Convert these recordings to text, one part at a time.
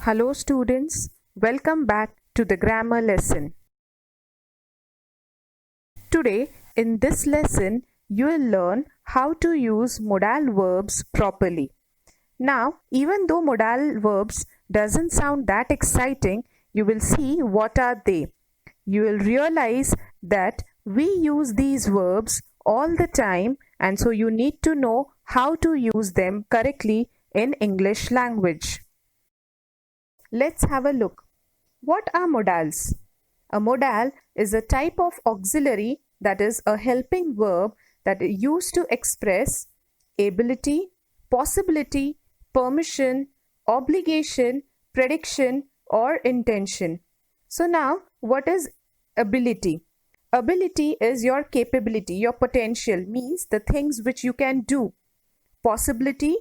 Hello students, welcome back to the grammar lesson. Today in this lesson you will learn how to use modal verbs properly. Now even though modal verbs doesn't sound that exciting, you will see what are they. You will realize that we use these verbs all the time, and so you need to know how to use them correctly in English language. Let's have a look. What are modals? A modal is a type of auxiliary, that is a helping verb that is used to express ability, possibility, permission, obligation, prediction, or intention. So now, what is ability? Ability is your capability, your potential, means the things which you can do. Possibility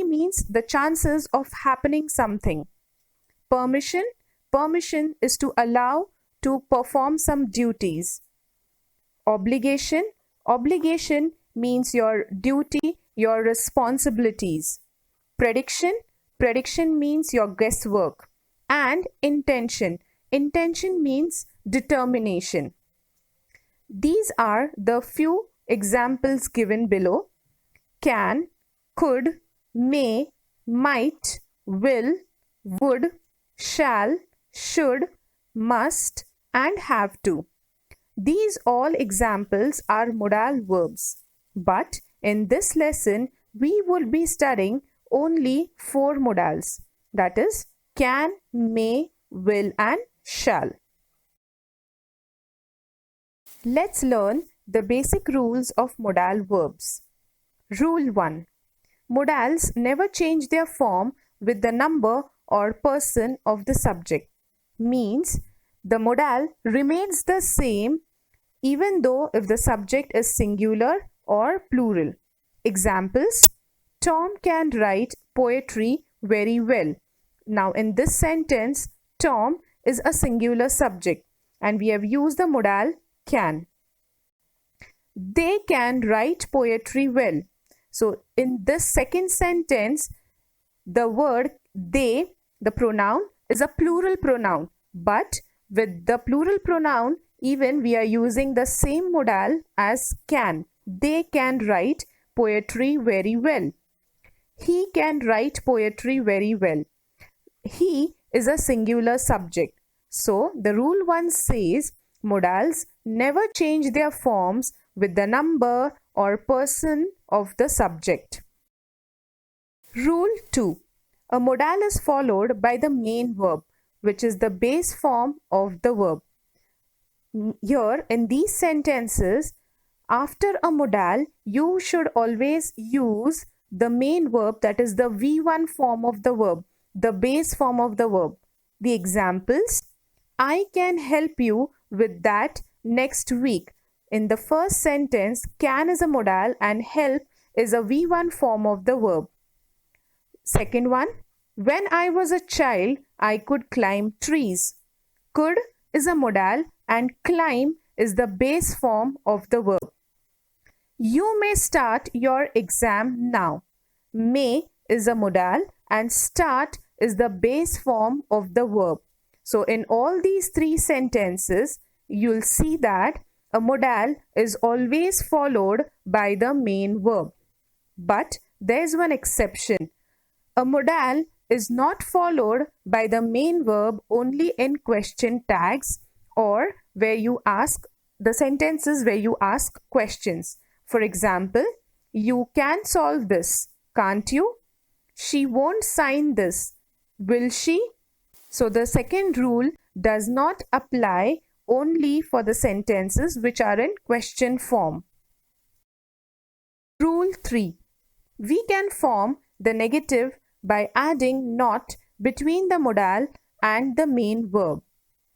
means the chances of happening something. Permission is to allow to perform some duties. Obligation means your duty, your responsibilities. Prediction means your guesswork. And intention means determination. These are the few examples given below: can, could, may, might, will, would, shall, should, must, and have to. These all examples are modal verbs, but in this lesson we will be studying only 4 modals, that is can, may, will, and shall. Let's learn the basic rules of modal verbs. Rule 1. Modals never change their form with the number or person of the subject. Means the modal remains the same even though if the subject is singular or plural. Examples: Tom can write poetry very well. Now in this sentence, Tom is a singular subject and we have used the modal can. They can write poetry well. So in this second sentence, the word they, the pronoun, is a plural pronoun, but with the plural pronoun even we are using the same modal as can. They can write poetry very well. He can write poetry very well. He is a singular subject. So the rule 1 says modals never change their forms with the number or person of the subject. Rule 2. A modal is followed by the main verb, which is the base form of the verb. Here in these sentences, after a modal, you should always use the main verb, that is the V1 form of the verb, the base form of the verb. The examples: I can help you with that next week. In the first sentence, can is a modal and help is a V1 form of the verb. Second one, when I was a child, I could climb trees. Could is a modal and climb is the base form of the verb. You may start your exam now. May is a modal and start is the base form of the verb. So in all these 3 sentences, you'll see that a modal is always followed by the main verb. But there's one exception. A modal is not followed by the main verb only in question tags or where you ask the sentences where you ask questions. For example, you can solve this, can't you? She won't sign this, will she? So the second rule does not apply only for the sentences which are in question form. Rule 3. We can form the negative by adding not between the modal and the main verb.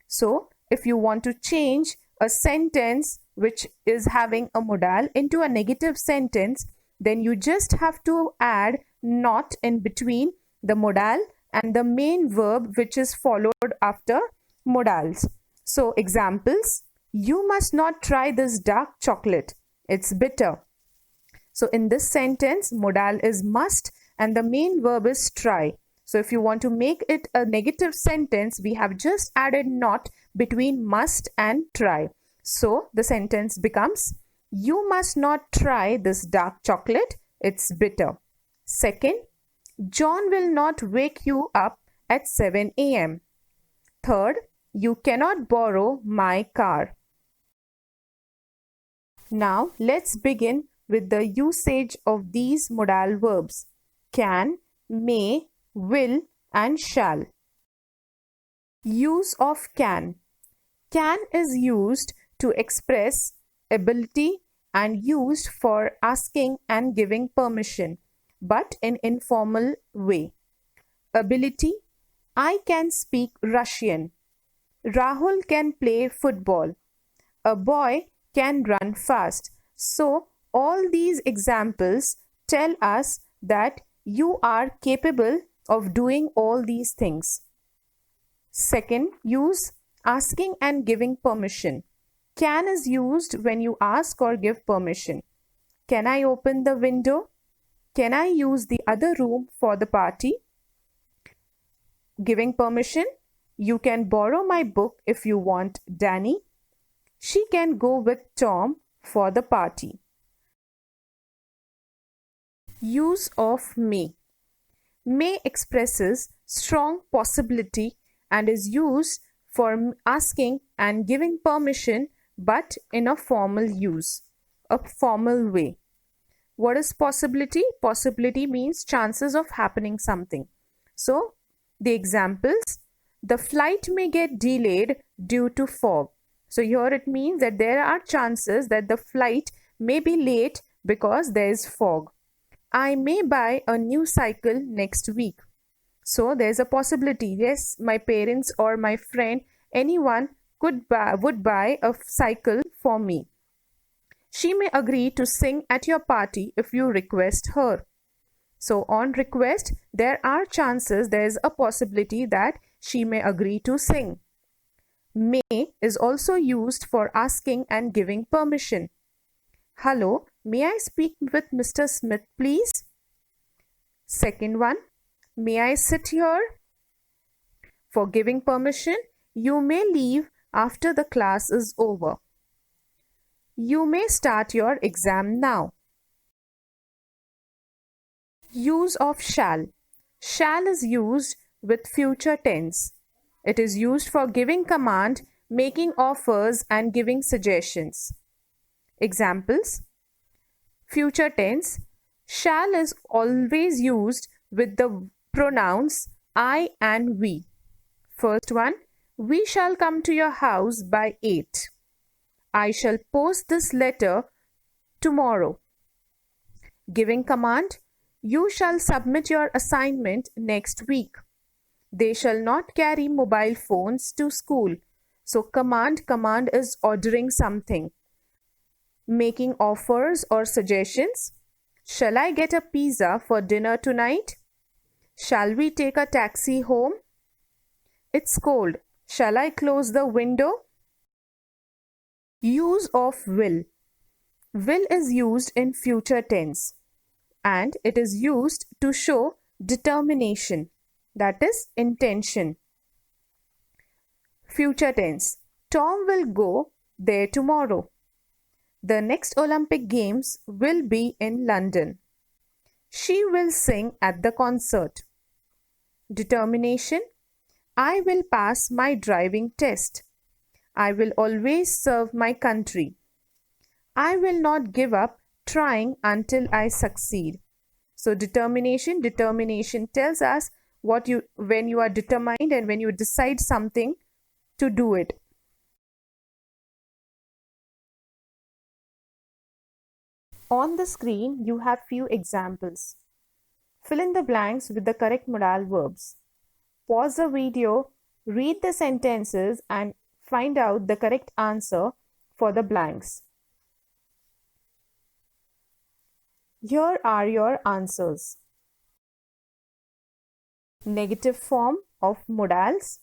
So if you want to change a sentence which is having a modal into a negative sentence, then you just have to add not in between the modal and the main verb which is followed after modals. So examples: you must not try this dark chocolate, it's bitter. So in this sentence, modal is must and the main verb is try. So if you want to make it a negative sentence, we have just added not between must and try. So the sentence becomes, you must not try this dark chocolate, it's bitter. Second, John will not wake you up at 7 a.m. Third, you cannot borrow my car. Now let's begin with the usage of these modal verbs: can, may, will, and shall. Use of can. Can is used to express ability and used for asking and giving permission, but in informal way. Ability: I can speak Russian. Rahul can play football. A boy can run fast. So all these examples tell us that you are capable of doing all these things. Second, use asking and giving permission. Can is used when you ask or give permission. Can I open the window? Can I use the other room for the party? Giving permission: you can borrow my book if you want, Danny. She can go with Tom for the party. Use of may. May expresses strong possibility and is used for asking and giving permission, but in a formal use, a formal way. What is possibility? Possibility means chances of happening something. So the examples: the flight may get delayed due to fog. So here it means that there are chances that the flight may be late because there is fog. I may buy a new cycle next week. So there's a possibility, yes, my parents or my friend, anyone would buy a cycle for me. She may agree to sing at your party if you request her. So on request, there are chances, there is a possibility that she may agree to sing. May is also used for asking and giving permission. Hello, may I speak with Mr. Smith, please? Second one, may I sit here? For giving permission, you may leave after the class is over. You may start your exam now. Use of shall. Shall is used with future tense. It is used for giving command, making offers, and giving suggestions. Examples: future tense, shall is always used with the pronouns I and we. First one, we shall come to your house by 8. I shall post this letter tomorrow. Giving command, you shall submit your assignment next week. They shall not carry mobile phones to school. So command is ordering something. Making offers or suggestions: shall I get a pizza for dinner tonight? Shall we take a taxi home? It's cold. Shall I close the window? Use of will. Will is used in future tense and it is used to show determination, that is intention. Future tense, Tom will go there tomorrow. The next Olympic Games will be in London. She will sing at the concert. Determination, I will pass my driving test. I will always serve my country. I will not give up trying until I succeed. So determination tells us when you are determined and when you decide something to do it. On the screen, you have few examples. Fill in the blanks with the correct modal verbs. Pause the video, read the sentences and find out the correct answer for the blanks. Here are your answers. Negative form of modals.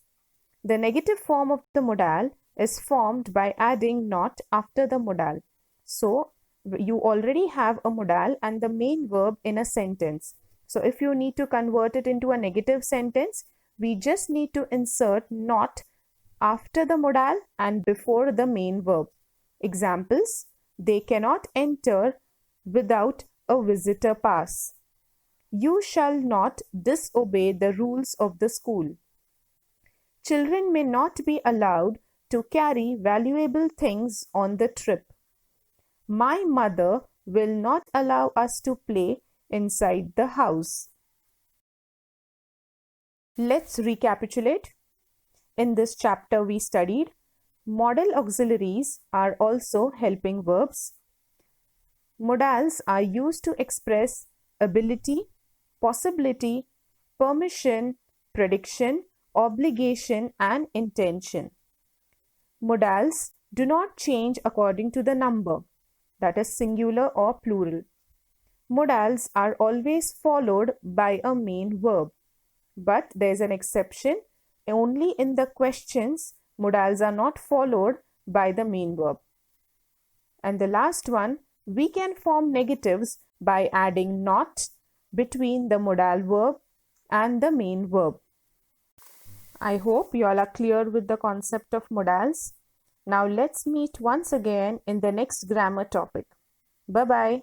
The negative form of the modal is formed by adding not after the modal. So, you already have a modal and the main verb in a sentence. So if you need to convert it into a negative sentence, we just need to insert not after the modal and before the main verb. Examples: they cannot enter without a visitor pass. You shall not disobey the rules of the school. Children may not be allowed to carry valuable things on the trip. My mother will not allow us to play inside the house. Let's recapitulate. In this chapter, we studied modal auxiliaries are also helping verbs. Modals are used to express ability, possibility, permission, prediction, obligation, and intention. Modals do not change according to the number, that is singular or plural. Modals are always followed by a main verb, but there is an exception. Only in the questions, modals are not followed by the main verb. And the last one, we can form negatives by adding not between the modal verb and the main verb. I hope you all are clear with the concept of modals. Now let's meet once again in the next grammar topic. Bye-bye.